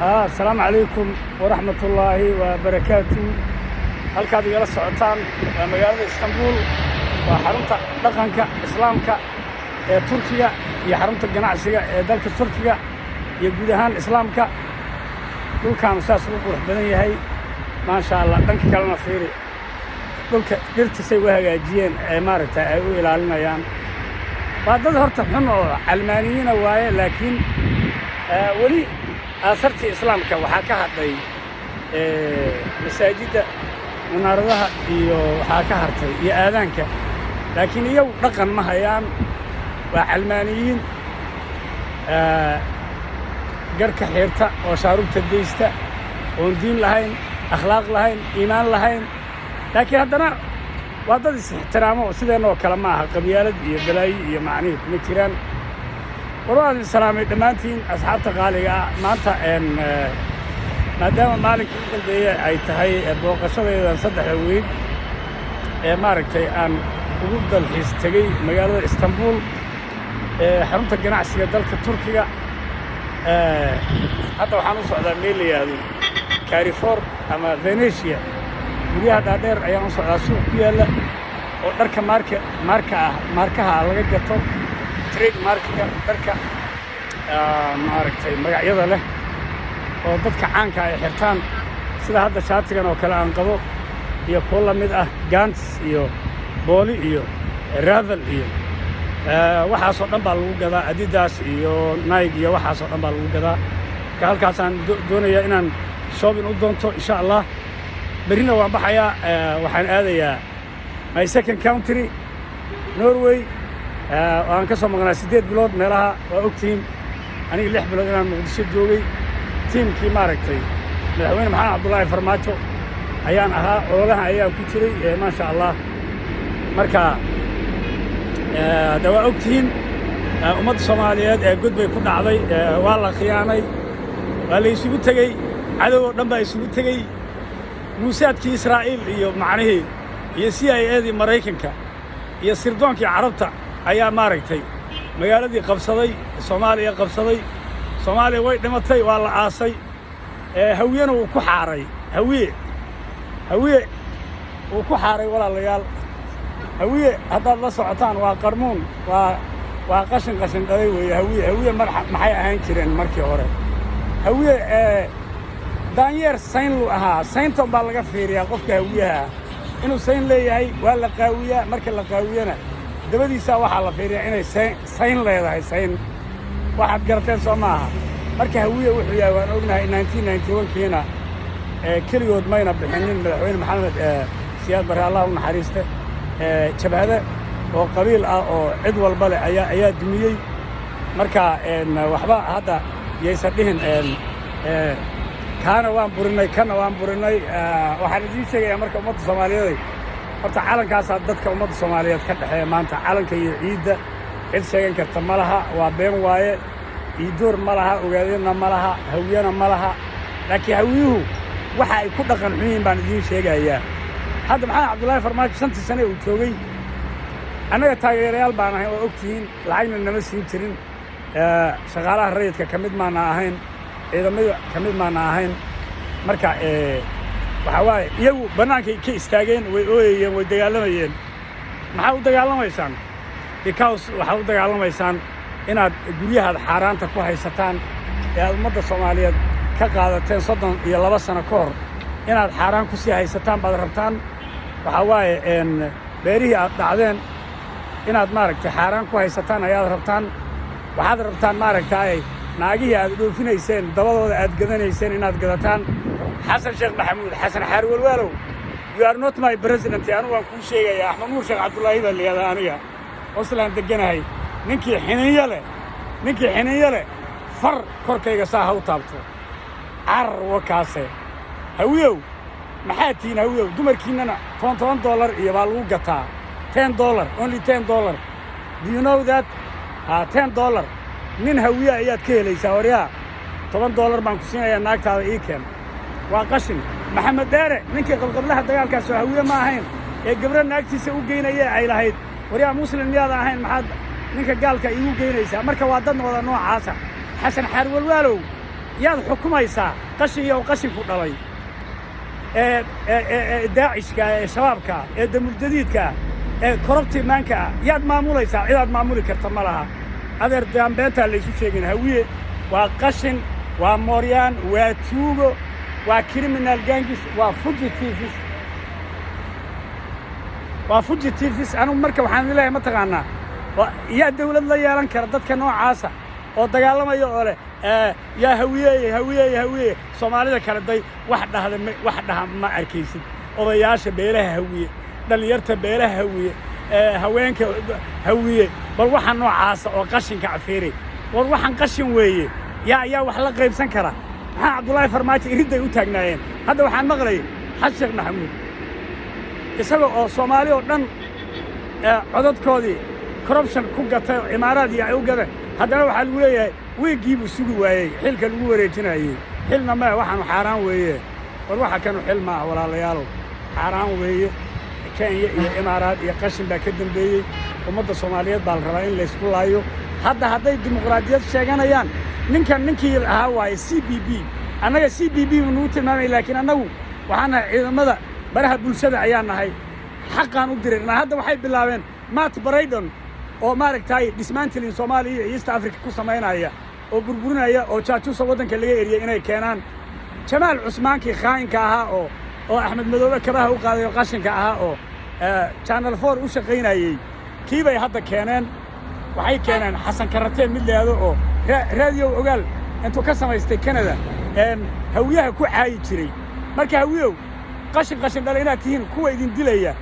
السلام عليكم ورحمة الله وبركاته. halkaad igala socotaan waa magaalada Istanbul, waa xarunta dhaqanka islaamka ee Turkiga iyo xarunta ganacsiga ee dalka Turkiga iyo guud ahaan islaamka. dhulkaan saas ugu qurux badan yahay ma sha Allah. dhanka kalena fiiri, dhulka dhirtiisay u hagaajiyeen ee maaragtay ay u ilaalinayaan. waa dad horta xun oo calmaaniyiina waaye, laakiin weli aasartii islaamka waxaa ka hadhay masaajidda, munaaradaha iyo waxaa ka hartay iyo aadaanka, laakiin iyagu dhaqan ma hayaan. waa calmaaniyiin garka xirta oo shaarubta deysta, oon diin lahayn, akhlaaq lahayn, iimaan lahayn, laakiin haddana waa dad is-ixtiraamo sideenoo kale ma aha. qabyaalad iyo balaayi iyo macnihi kuma jiraan. warwaad salaamay dhammaantiin asxaabta qaaliga ah. maanta maadaama maalinkii u dambeeye ay tahay booqashadeedan 3 weeg ee maaragtay aan ugu dalxiis tegey magaalada Istanbul ee xarunta ganacsiga dalka Turkiga. hadda waxaan u socdaa meel la yiraahdo Carrefour ama Venezia. guryaha dhaadheer ayaan u socdaa, suuq ku yaalla oo dharka markaha laga gato, trade markiga dharka maaragtay magacyada leh oo dadka caanka ay xirtaan, sida hadda shaatigan oo kale aan qabo iyo kuwo la mid ah Gants iyo Booli iyo Ravel iyo waxaasoo dhan baa lagu gadaa, Adidas iyo Nike iyo waxaasoo dhan baa lagu gadaa. marka halkaasaan doonayaa inaan shopping u doonto insha Allah. berrina waan baxayaa, waxaan aadayaa my second country Norway. waan ka soo maqnaa 8 bilood meelaha, waa ogtihiin aniga 6 bilood inaan Muqdisho joogay. tiimkii maaragtay madaxweyne maxamed cabdullaahi farmaajo ayaan ahaa, ololaha ayaan ku jiray ma sha Allah. marka da waa ogtihiin ummadda Soomaaliyeed ee god bay ku dhacday, waa la khiyaanay, waa la isugu tegey, cadow oo dhan baa isugu tegey. muusaadkii Israa'iil iyo macnihii iyo CIA-dii Maraykanka iyo sirdoonkii Carabta ayaa maaragtay magaaladii qabsaday, Soomaaliya qabsaday. Soomaaliya way dhimatay, waa la aasay. hawiyana wuu ku xaaray, hawiye wuu ku xaaray walaalayaal. hawiye haddaad la socotaan waa qarmuun, waa qashin dhalay weeye. hawiye maxay ahaan jireen markii hore? hawiye daanyeer sayn lu ahaa. sayntan baa laga fiiriyaa qofka hawiyaha inuu sayn leeyahay, waa la qaawiyaa. marka la qaawiyana dabadiisaa waxaa la fiiriyaa inay sayn leedahay. sayn waxaad garateen soo maaha. marka hawiye wuxuu yahay waan ognahay 1991kiina keligood mayna bixinin madaxweyne maxamed siyaad barre allah u naxariiste. jabhada oo qabiil ah oo cid walba leh ayaa dumiyey. marka waxba hadda yaysan dhihin kaana waan burinay, kana waan burinay. waxaan idiin sheegayaa marka ummadda Soomaaliyeed, horta calankaasaa dadka ummadda Soomaaliyeed ka dhexeeya maanta. calanka iyo ciidda cid sheegan karta ma laha, waa been waaye. iidoor ma laha, ogaadeenna ma laha, hawiyana ma laha. laakiin hawiyuhu waxa ay ku dhaqan xun yihiin baan idiin sheegayaa. hadda maxamed cabdullaahi farmaajo 5 sane uu joogay, annaga taageerayaal baan ahay oo ogtihiin, lacagna nama siin jirin. shaqaalaha rayidka ka mid maana ahayn, ciidamada ka mid maana ahayn. marka waxa waaye iyagu bannaankay ka istaageen, way ooyayeen, way dagaalamayeen. maxaa u dagaalamaysaan? because waxaa u dagaalamaysaan inaad guryahaad xaaraanta ku haysataan ee aad ummadda Soomaaliyeed ka qaadateen 32 sano ka hor inaad xaaraan ku sii haysataan baad rabtaan. waxaa waaye beerihii aad dhacdeen inaad maaragtay xaaraan ku haysataan ayaad rabtaan. waxaad rabtaan maaragtay naagihii aad dhoofinayseen, dabadooda aad gadanayseen inaad gadataan. xasan sheekh maxamuud, xasan xaar walwaalow, you are not my president. anigu waan kuu sheegayaa, axmed nuur sheekh cabdullaahi baa layihahdaa aniga oslaan deganahay. ninkii xininya leh far korkayga saa ha u taabto. carar wakaase. hawiyow maxaa tihiin hawiyow? dumarkiinnana $10 iyo baa lagu gataa. $10, only $10. do you know that? $10 nin hawiye ayaad ka helaysaa. waryaa $10 baan ku siinayaa, naagtaada ii keen. waa qashin. maxamed deere ninkii qabqablaha dagaalkaas oo hawiye ma ahayn ee gabra naagtiisa u geynaya ay lahayd, waryaa muslim miyaada ahayn, maxaad ninka gaalka iigu geynaysaa? marka waa dad wada noocaasa. xasan xaar walwaalow yaad xukumaysaa qashin iyo qashin ku dhalay daacishka shabaabka damuljadiidka korobti maanka yaad maamulaysaa cidaad maamuli karta ma laha adeer dambeenta la isu sheegin hawiye waa qashin waa mooryaan waa tuugo waa criminal gangs waa fugitives anu marka waxaan leeyahay ma taqaanaa yaa dawlad la yeelan kara dadka noocaasa oo dagaalamaya oo leh yaa hawiye Soomaalida kala day wax dhaha ma arkaysid odayaasha beelaha hawiye dhalinyarta beelaha hawiye haweenka hawiye bal waxa noocaasa oo qashinka afiiray war waxan qashin weeye yaa wax la qaybsan kara maxaa Cabdullaahi Farmaajo iriday u taagnaayeen hadda waxaan maqlay Xasan Sheekh Maxamuud isaga oo Soomaali oo dhan codadkoodii corruption ku gatay imaaraad iyo ay u gaday haddana waxaa lagu leeyahay weegiibu sugi waayey xilka lagu wareejinayay xilna ma waxaan xaaraan weeye war waxa kanu xil ma walaalayaal xaaraan weeye Kenya iyo imaaraad iyo qashin baa ka dambeeyay ummadda Soomaaliyeed baa la rabaa in la isku laayo hadday dimuqraadiyad sheeganayaan ninkii ahaa waaye CBB annaga CBB uu tilmaamay laakiin annagu waxaana ciidamada baraha bulshada ayaan nahay xaqaan u dirirnaa hadda waxay bilaabeen Matt Braydon oo maaragtay dismantling Soomaaliya iyo East Africa ku sameynaya oo burburinaya oo jaajuusa waddanka laga eriyay inay keenaan Jamaal Cusmaankii khaa'inka ahaa oo Axmed Madoobe kabaha u qaaday qashinka ahaa oo Channel 4 u shaqeynayay kiibay hadda keeneen waxay keeneen Xasan Karateen mid leedo oo radio ogaal intuu ka samaystay Canada hawiyaha ku caayi jiray marka hawiyow qashin dhalay inaad tihiin kuwa idin dilaya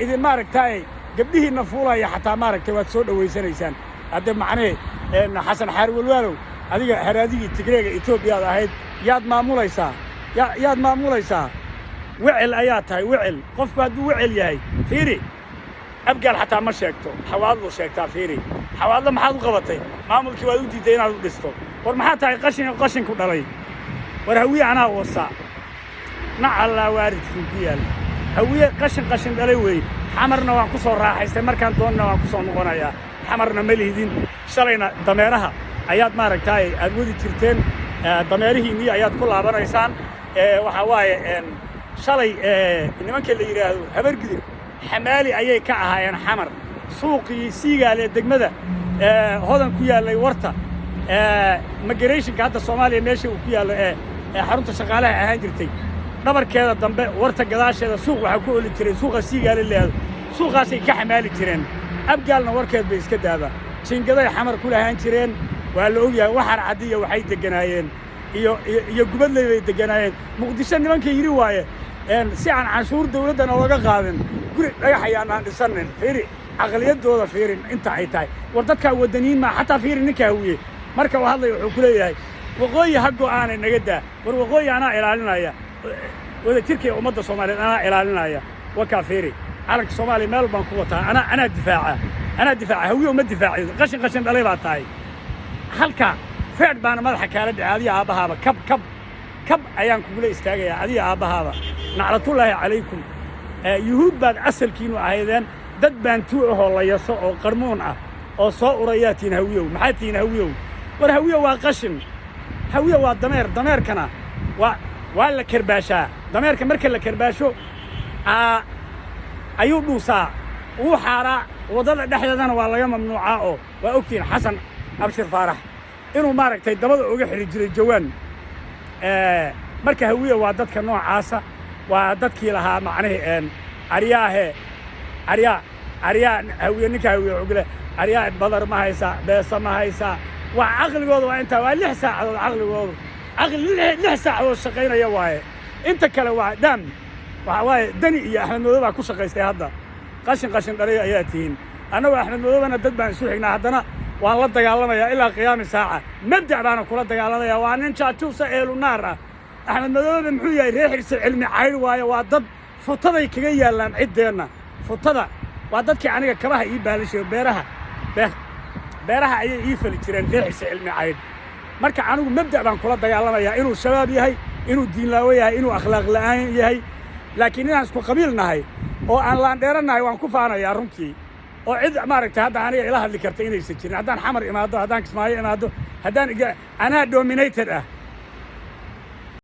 idin maaragtay gabdhihiina fuulaya xataa maaragtay waad soo dhaweysanaysaan hadda macnee Xasan Xaarwalwaalow adiga haraadigii Tigreega Ethiopia ahayd yaad maamulaysaa wicil ayaa tahay wicil qofku hadduu wicil yahay fiiri abgaal xataa ma sheegto xawaadlu sheegtaa fiiri xawaadla maxaad u qabatay maamulkii waad u diiday inaad u dhisto war maxaa tahay qashin ku dhalay war hawiye anaa wasa nacalla waaridkii ku yaal hawiye qashin dhalay weey xamarna waan ku soo raaxaystay markaan doonna waan ku soo noqonayaa xamarna ma liidin shalayna dameeraha ayaad maaragtay aad wadi jirteen dameerihiinii ayaad ku laabanaysaan waxa waaye shalay nimanka la yiraahdo habargidir xamaali ayay ka ahaayeen xamar suuqii siigaale degmada hodan ku yaalay warta migrationka hadda Soomaaliya meesha uu ku yaalo xarunta shaqaalaha ahaan jirtay dhabarkeeda dambe warta gadaasheeda suuq waxa ku oli jiray suuqa siigaale leeyahay suuqaasay ka xamaali jireen abgaalna warkeed bay iska daaba jingaday xamar ku lahaan jireen waa la ogyahay waxaan cadiyo waxay deganaayeen iyo gubadley bay deganaayeen Muqdisho nimanka yiri waaye si aan canshuur dawladana laga qaadin guri dhagax ayaan dhisanin fiiri aqaliyadooda fiirin inta ay tahay war dadka wadaniin ma xataa fiirin ninka hawiye marka waa hadlay wuxuu ku leeyahay waqooyi hago aanay naga daa war waqooyi ana ilaalinaya wada tirkii ummadda Soomaaliyeed ana ilaalinaya waka fiiri calanka Soomaaliya meel baan ku wataa ana difaaca hawiye uma difaaciyo qashin dhalay baa tahay halka feed baan madaxa kala dhacay aabahaaba kab ayaan ku gulay istaagaya adiga aabahaaba naclatullaahi calaykum yuhuud baad asalkiinu ahaydeen dad baan tuu ahoo la yaso oo qarmoon ah oo soo urayaatiin hawiyow maxaa tiin hawiyow war hawiyow waa qashin hawiyow waa dameerkana waa la karbaashaa dameerka marka la karbaasho ayuu dhuusaa uu xaaraa wadada dhexdeedana waa laga mamnuucaa oo waa ogtiin Xasan Abshir Faarax inuu maaragtay dabada uga xiri jiray jawaan marka hawiye waa dadka noocaasa waa dadkii lahaa macnaheed ariyaa hawiye ninka hawiye ogla ariyaa badar ma haysa beesa ma haysa waa aqligooda waa inta waa 6 saacadood aqligooda aqli 6 saacadood shaqeynaya waaye inta kale waa dam waxa waaye dani iyo Axmed Madoobe baa ku shaqeystay hadda qashin dhalay ayaa tihiin anagu Axmed Madoobena dad baan isu xignaa haddana waan la dagaalamayaa ilaa qiyaam saaca mabda' baan kula dagaalamayaa waa nin jaajuusa eelu naar ah Axmed Madoobe muxuu yahay reexirsi cilmi cayr waaye waa dad futaday kaga yaalaan ciideena futada waa dadkii aniga kabaha ii baalishay beeraha ayay ii fali jireen reexirsi cilmi cayr marka anigu mabda' baan kula dagaalamayaa inuu shabaab yahay inuu diin laawo yahay inuu akhlaaq la'aan yahay laakiin inaan isku qabiil nahay oo aan laan dheeranahay waan ku faanayaa runtii oo cid maaragtay hadda aniga ila hadli karta inaysan jirin haddaan xamar imaado haddaan Kismaayo imaado haddaan anaa dominated ah